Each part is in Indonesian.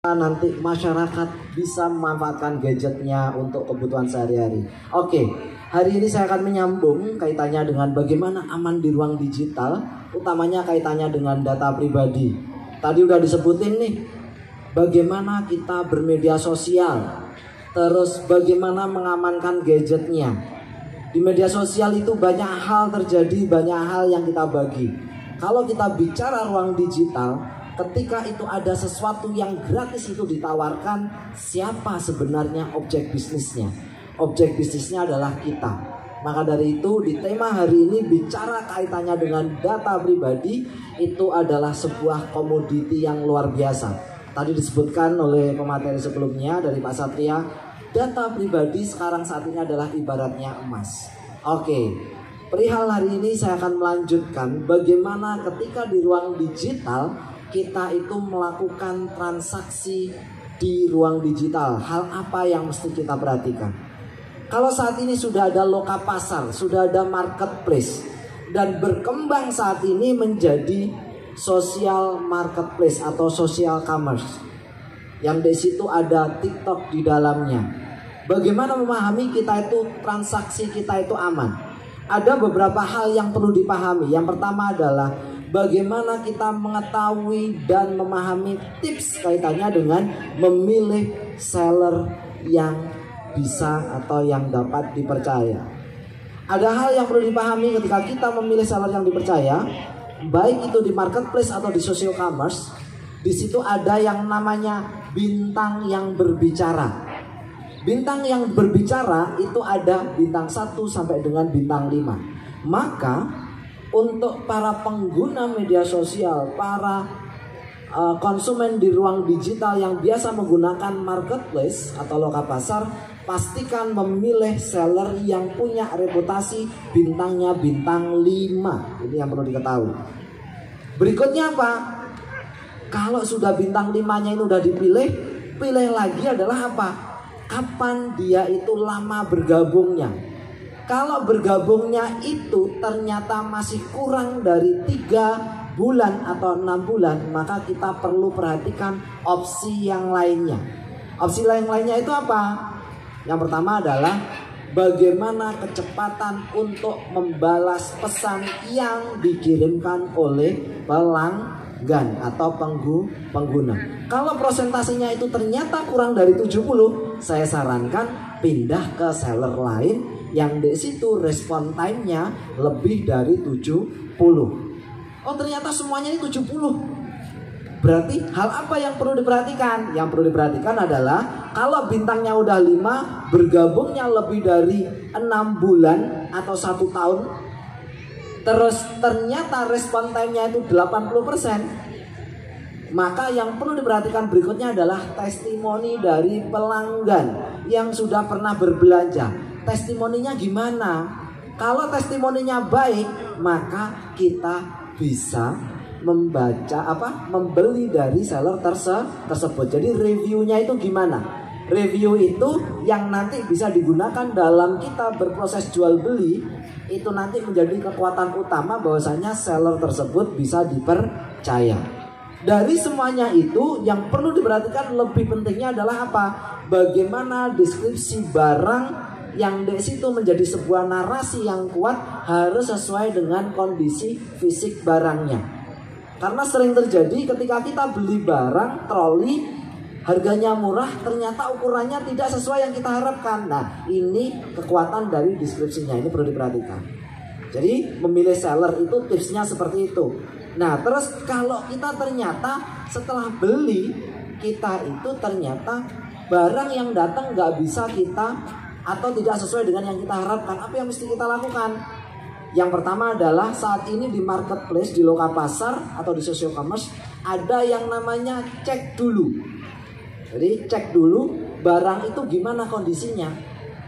nanti masyarakat bisa memanfaatkan gadgetnya untuk kebutuhan sehari-hari. Oke, hari ini saya akan menyambung kaitannya dengan bagaimana aman di ruang digital, utamanya kaitannya dengan data pribadi. Tadi udah disebutin nih, bagaimana kita bermedia sosial, terus bagaimana mengamankan gadgetnya. Di media sosial itu banyak hal terjadi, banyak hal yang kita bagi. Kalau kita bicara ruang digital, ketika itu ada sesuatu yang gratis itu ditawarkan, siapa sebenarnya objek bisnisnya? Objek bisnisnya adalah kita. Maka dari itu di tema hari ini bicara kaitannya dengan data pribadi, itu adalah sebuah komoditi yang luar biasa. Tadi disebutkan oleh pemateri sebelumnya dari Pak Satria, data pribadi sekarang saat ini adalah ibaratnya emas. Oke, perihal hari ini saya akan melanjutkan bagaimana ketika di ruang digital kita itu melakukan transaksi di ruang digital. Hal apa yang mesti kita perhatikan? Kalau saat ini sudah ada loka pasar, sudah ada marketplace, dan berkembang saat ini menjadi social marketplace atau social commerce, yang di situ ada TikTok di dalamnya. Bagaimana memahami kita itu transaksi kita itu aman? Ada beberapa hal yang perlu dipahami. Yang pertama adalah bagaimana kita mengetahui dan memahami tips kaitannya dengan memilih seller yang bisa atau yang dapat dipercaya. Ada hal yang perlu dipahami ketika kita memilih seller yang dipercaya, baik itu di marketplace atau di social commerce. Di situ ada yang namanya bintang yang berbicara. Bintang yang berbicara itu ada bintang 1 sampai dengan bintang 5. Maka untuk para pengguna media sosial, para konsumen di ruang digital yang biasa menggunakan marketplace atau loka pasar, pastikan memilih seller yang punya reputasi bintangnya bintang 5. Ini yang perlu diketahui. Berikutnya apa? Kalau sudah bintang 5-nya ini udah dipilih, pilih lagi adalah apa? Kapan dia itu lama bergabungnya. Kalau bergabungnya itu ternyata masih kurang dari 3 bulan atau 6 bulan, maka kita perlu perhatikan opsi yang lainnya. Opsi lainnya itu apa? Yang pertama adalah bagaimana kecepatan untuk membalas pesan yang dikirimkan oleh pelanggan atau pengguna. Kalau prosentasenya itu ternyata kurang dari 70, saya sarankan pindah ke seller lain yang di situ respon time-nya lebih dari 70. Oh, ternyata semuanya ini 70. Berarti hal apa yang perlu diperhatikan? Yang perlu diperhatikan adalah kalau bintangnya udah 5, bergabungnya lebih dari 6 bulan atau 1 tahun, terus ternyata respon time-nya itu 80%, maka yang perlu diperhatikan berikutnya adalah testimoni dari pelanggan yang sudah pernah berbelanja. Testimoninya gimana? Kalau testimoninya baik, maka kita bisa membeli dari seller tersebut. Jadi reviewnya itu gimana? Review itu yang nanti bisa digunakan dalam kita berproses jual beli, itu nanti menjadi kekuatan utama bahwasanya seller tersebut bisa dipercaya. Dari semuanya itu yang perlu diperhatikan lebih pentingnya adalah apa? Bagaimana deskripsi barang yang di situ menjadi sebuah narasi yang kuat harus sesuai dengan kondisi fisik barangnya. Karena sering terjadi ketika kita beli barang troli, harganya murah, ternyata ukurannya tidak sesuai yang kita harapkan. Nah, ini kekuatan dari deskripsinya, ini perlu diperhatikan. Jadi memilih seller itu tipsnya seperti itu. Nah, terus kalau kita ternyata setelah beli, kita itu ternyata barang yang datang nggak bisa kita atau tidak sesuai dengan yang kita harapkan, apa yang mesti kita lakukan? Yang pertama adalah saat ini di marketplace, di loka pasar atau di social commerce ada yang namanya cek dulu. Jadi cek dulu barang itu gimana kondisinya.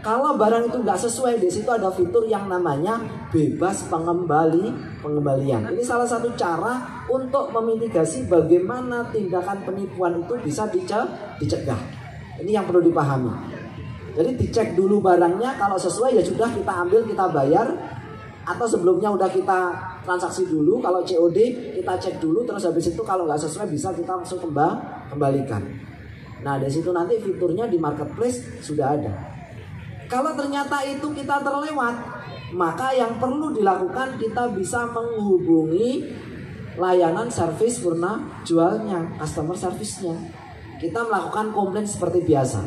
Kalau barang itu nggak sesuai, di situ ada fitur yang namanya bebas pengembalian. Ini salah satu cara untuk memitigasi bagaimana tindakan penipuan itu bisa dicegah. Ini yang perlu dipahami. Jadi dicek dulu barangnya, kalau sesuai ya sudah kita ambil, kita bayar. Atau sebelumnya udah kita transaksi dulu, kalau COD kita cek dulu, terus habis itu kalau nggak sesuai bisa kita langsung kembalikan. Nah, dari situ nanti fiturnya di marketplace sudah ada. Kalau ternyata itu kita terlewat, maka yang perlu dilakukan kita bisa menghubungi layanan servis purna jualnya, customer service-nya. Kita melakukan komplain seperti biasa.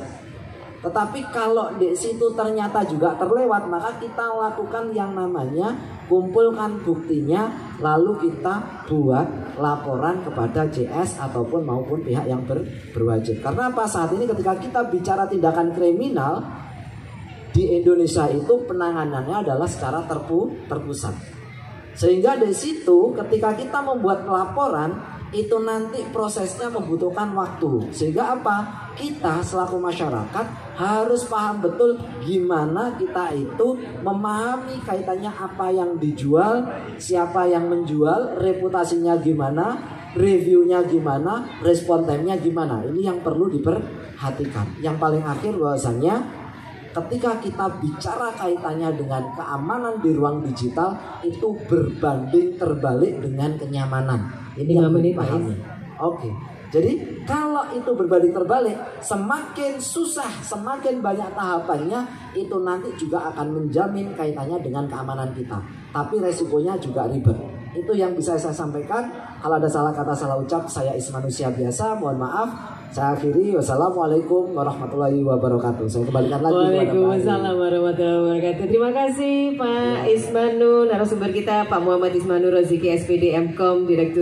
Tetapi kalau di situ ternyata juga terlewat, maka kita lakukan yang namanya kumpulkan buktinya, lalu kita buat laporan kepada JS ataupun maupun pihak yang berwajib. Karena apa? Saat ini ketika kita bicara tindakan kriminal di Indonesia itu penanganannya adalah secara terpusat. Sehingga dari situ ketika kita membuat laporan itu nanti prosesnya membutuhkan waktu. Sehingga apa? Kita selaku masyarakat harus paham betul gimana kita itu memahami kaitannya apa yang dijual, siapa yang menjual, reputasinya gimana, reviewnya gimana, respon time-nya gimana. Ini yang perlu diperhatikan. Yang paling akhir bahwasannya ketika kita bicara kaitannya dengan keamanan di ruang digital itu berbanding terbalik dengan kenyamanan. Ini yang dipahami. Oke. Jadi kalau itu berbanding terbalik, semakin susah, semakin banyak tahapannya, itu nanti juga akan menjamin kaitannya dengan keamanan kita. Tapi resikonya juga ribet. Itu yang bisa saya sampaikan. Kalau ada salah kata, salah ucap, saya manusia biasa, mohon maaf. Saya akhiri. Wassalamualaikum warahmatullahi wabarakatuh. Saya kembalikan lagi kepada Pak. Waalaikumsalam warahmatullahi wabarakatuh. Terima kasih Pak Ismanu, narasumber kita Pak Muhammad Ismanu Roziki SPD MKOM, Direktur